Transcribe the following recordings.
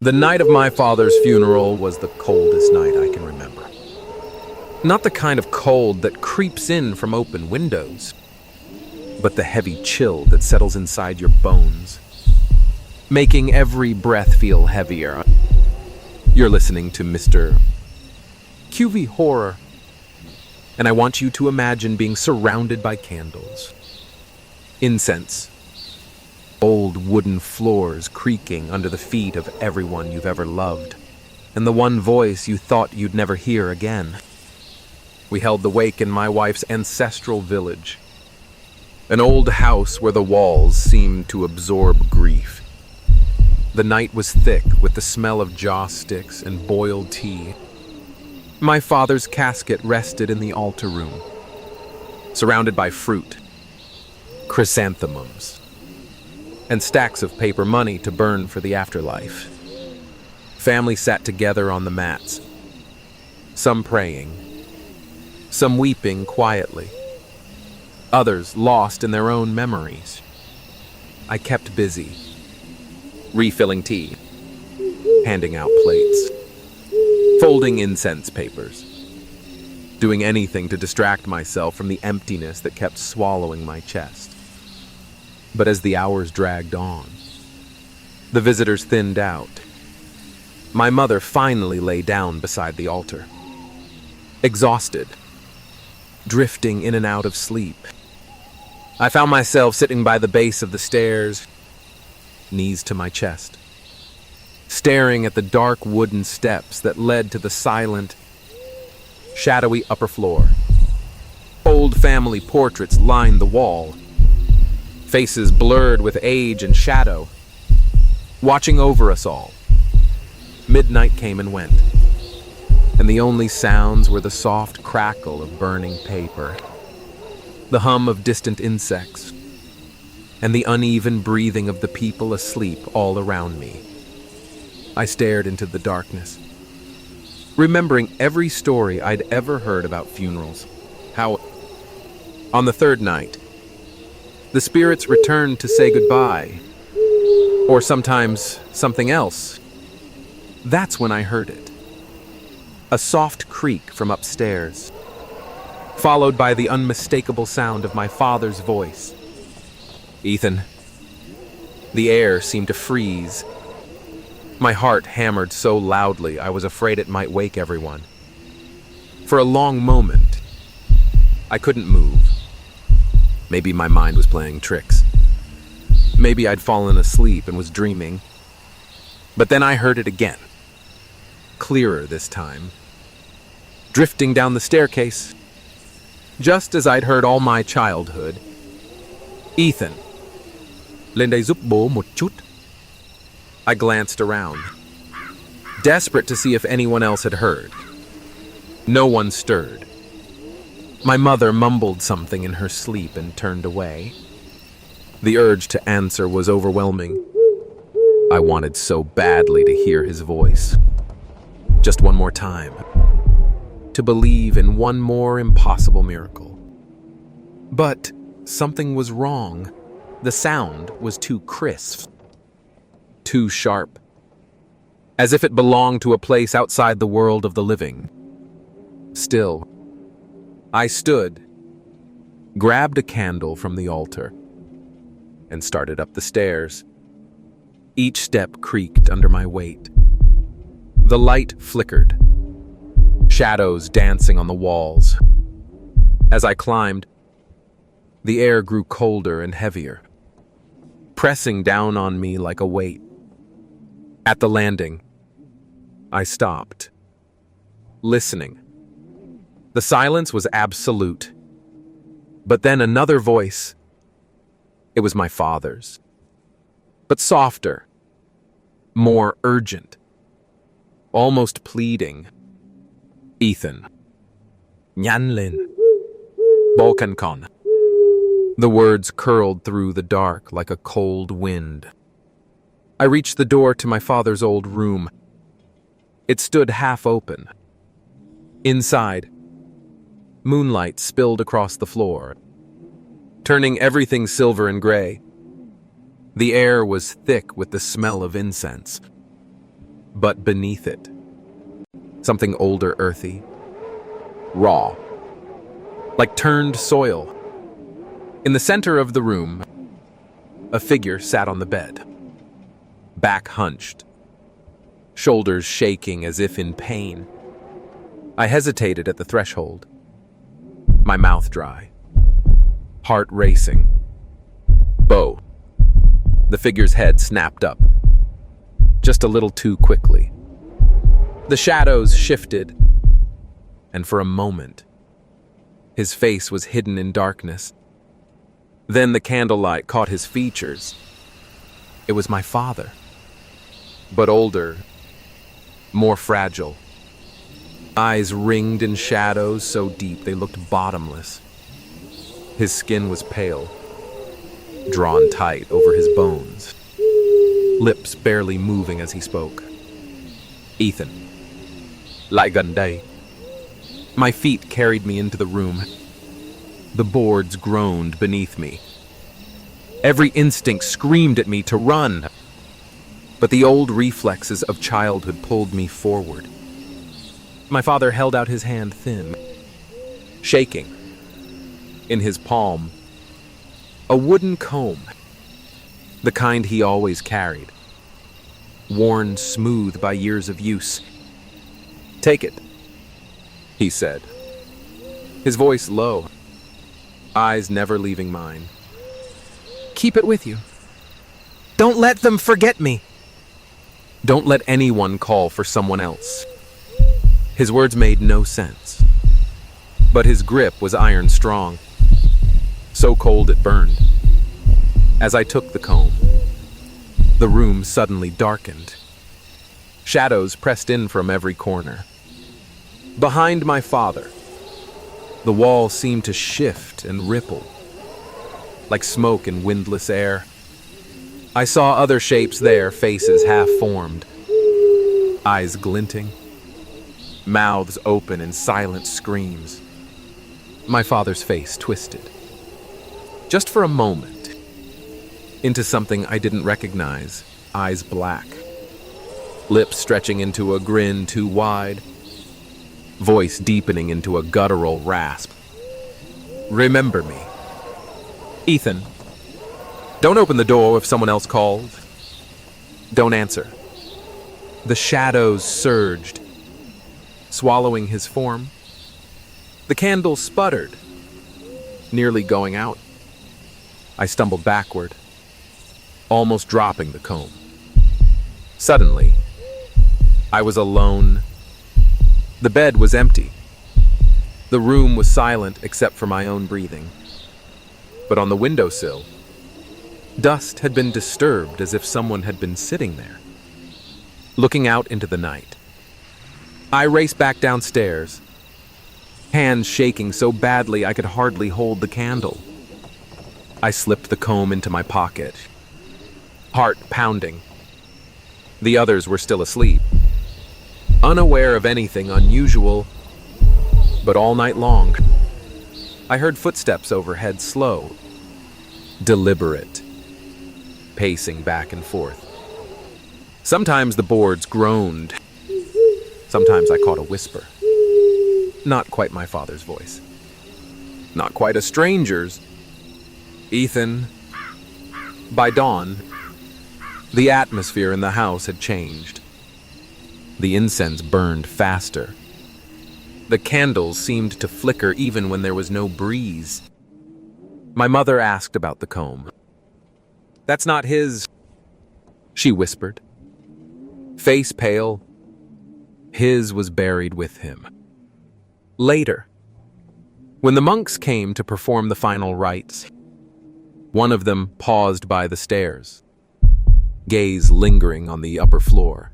The night of my father's funeral was the coldest night I can remember. Not the kind of cold that creeps in from open windows, but the heavy chill that settles inside your bones, making every breath feel heavier. You're listening to Mr.QV Horror, and I want you to imagine being surrounded by candles, incense, old wooden floors creaking under the feet of everyone you've ever loved, and the one voice you thought you'd never hear again. We held the wake in my wife's ancestral village, an old house where the walls seemed to absorb grief. The night was thick with the smell of joss sticks and boiled tea. My father's casket rested in the altar room, surrounded by fruit, chrysanthemums, and stacks of paper money to burn for the afterlife. Family sat together on the mats, some praying, some weeping quietly, others lost in their own memories. I kept busy, refilling tea, handing out plates, folding incense papers, doing anything to distract myself from the emptiness that kept swallowing my chest. But as the hours dragged on, the visitors thinned out. My mother finally lay down beside the altar, exhausted, drifting in and out of sleep. I found myself sitting by the base of the stairs, knees to my chest, staring at the dark wooden steps that led to the silent, shadowy upper floor. Old family portraits lined the wall, faces blurred with age and shadow, watching over us all. Midnight came and went, and the only sounds were the soft crackle of burning paper, the hum of distant insects, and the uneven breathing of the people asleep all around me. I stared into the darkness, remembering every story I'd ever heard about funerals. How, on the third night, the spirits returned to say goodbye, or sometimes something else. That's when I heard it. A soft creak from upstairs, followed by the unmistakable sound of my father's voice. "Ethan." The air seemed to freeze. My heart hammered so loudly I was afraid it might wake everyone. For a long moment, I couldn't move. Maybe my mind was playing tricks. Maybe I'd fallen asleep and was dreaming. But then I heard it again. Clearer this time. Drifting down the staircase, just as I'd heard all my childhood. "Ethan, lên đây giúp bố một chút." I glanced around, desperate to see if anyone else had heard. No one stirred. My mother mumbled something in her sleep and turned away. The urge to answer was overwhelming. I wanted so badly to hear his voice. Just one more time. To believe in one more impossible miracle. But something was wrong. The sound was too crisp, too sharp, as if it belonged to a place outside the world of the living. Still, I stood, grabbed a candle from the altar, and started up the stairs. Each step creaked under my weight. The light flickered, shadows dancing on the walls. As I climbed, the air grew colder and heavier, pressing down on me like a weight. At the landing, I stopped, listening. The silence was absolute. But then another voice. It was my father's, but softer, more urgent, almost pleading. "Ethan. Nyanlin. Balkankon." The words curled through the dark like a cold wind. I reached the door to my father's old room. It stood half open. Inside, moonlight spilled across the floor, turning everything silver and gray. The air was thick with the smell of incense. But beneath it, something older, earthy, raw, like turned soil. In the center of the room, a figure sat on the bed, back hunched, shoulders shaking as if in pain. I hesitated at the threshold, my mouth dry, heart racing. Bo. The figure's head snapped up, just a little too quickly. The shadows shifted, and for a moment, his face was hidden in darkness. Then the candlelight caught his features. It was my father, but older, more fragile. Eyes ringed in shadows so deep they looked bottomless. His skin was pale, drawn tight over his bones, lips barely moving as he spoke. Ethan. Lại gần đây. My feet carried me into the room. The boards groaned beneath me. Every instinct screamed at me to run, but the old reflexes of childhood pulled me forward. My father held out his hand thin, shaking. In his palm, a wooden comb, the kind he always carried, worn smooth by years of use. "Take it," he said, his voice low, eyes never leaving mine. "Keep it with you. Don't let them forget me. Don't let anyone call for someone else." His words made no sense, but his grip was iron strong, so cold it burned. As I took the comb, the room suddenly darkened. Shadows pressed in from every corner. Behind my father, the wall seemed to shift and ripple, like smoke in windless air. I saw other shapes there, faces half-formed, eyes glinting, mouths open in silent screams. My father's face twisted, just for a moment, into something I didn't recognize, eyes black, lips stretching into a grin too wide, voice deepening into a guttural rasp. "Remember me. Ethan, don't open the door if someone else calls. Don't answer." The shadows surged, swallowing his form. The candle sputtered, nearly going out. I stumbled backward, almost dropping the comb. Suddenly, I was alone. The bed was empty. The room was silent except for my own breathing. But on the windowsill, dust had been disturbed as if someone had been sitting there, looking out into the night. I raced back downstairs, hands shaking so badly I could hardly hold the candle. I slipped the comb into my pocket, heart pounding. The others were still asleep, unaware of anything unusual, but all night long, I heard footsteps overhead, slow, deliberate, pacing back and forth. Sometimes the boards groaned. Sometimes I caught a whisper. Not quite my father's voice. Not quite a stranger's. "Ethan." By dawn, the atmosphere in the house had changed. The incense burned faster. The candles seemed to flicker even when there was no breeze. My mother asked about the comb. "That's not his," she whispered. Face pale, his was buried with him. Later, when the monks came to perform the final rites, one of them paused by the stairs, gaze lingering on the upper floor.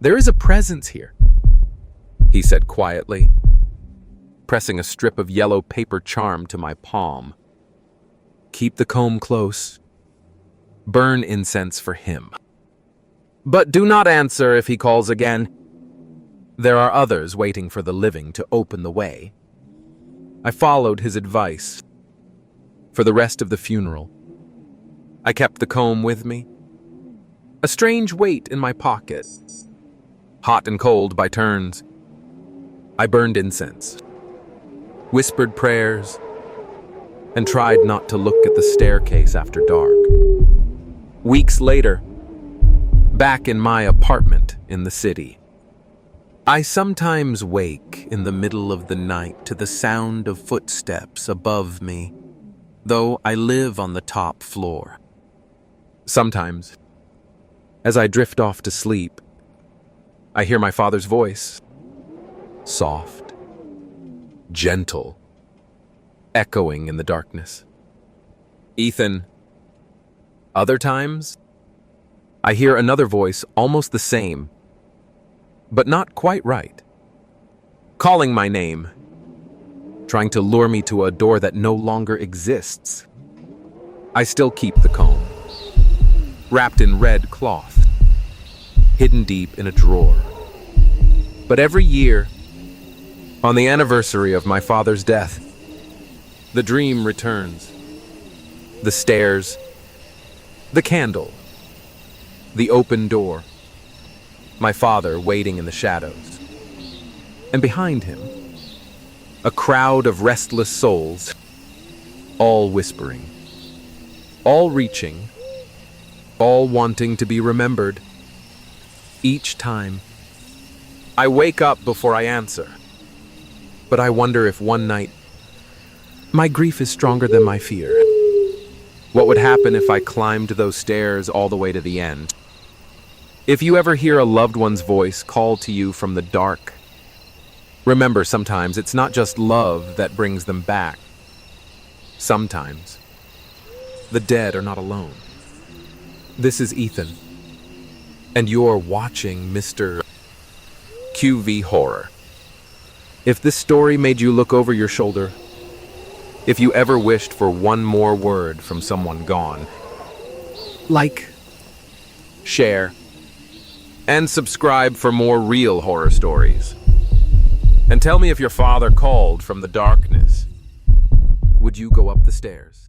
"There is a presence here," he said quietly, pressing a strip of yellow paper charm to my palm. "Keep the comb close. Burn incense for him. But do not answer if he calls again. There are others waiting for the living to open the way." I followed his advice. For the rest of the funeral, I kept the comb with me, a strange weight in my pocket, hot and cold by turns. I burned incense, whispered prayers, and tried not to look at the staircase after dark. Weeks later, back in my apartment in the city, I sometimes wake in the middle of the night to the sound of footsteps above me, though I live on the top floor. Sometimes, as I drift off to sleep, I hear my father's voice, soft, gentle, echoing in the darkness. Ethan. Other times, I hear another voice almost the same, but not quite right, calling my name, trying to lure me to a door that no longer exists. I still keep the comb, wrapped in red cloth, hidden deep in a drawer. But every year, on the anniversary of my father's death, the dream returns. The stairs, the candle, the open door, my father waiting in the shadows. And behind him, a crowd of restless souls, all whispering, all reaching, all wanting to be remembered. Each time, I wake up before I answer, but I wonder if one night, my grief is stronger than my fear. What would happen if I climbed those stairs all the way to the end? If you ever hear a loved one's voice call to you from the dark, remember sometimes it's not just love that brings them back. Sometimes, the dead are not alone. This is Ethan, and you're watching Mr.QV Horror. If this story made you look over your shoulder, if you ever wished for one more word from someone gone, like, share, and subscribe for more real horror stories. And tell me if your father called from the darkness. Would you go up the stairs?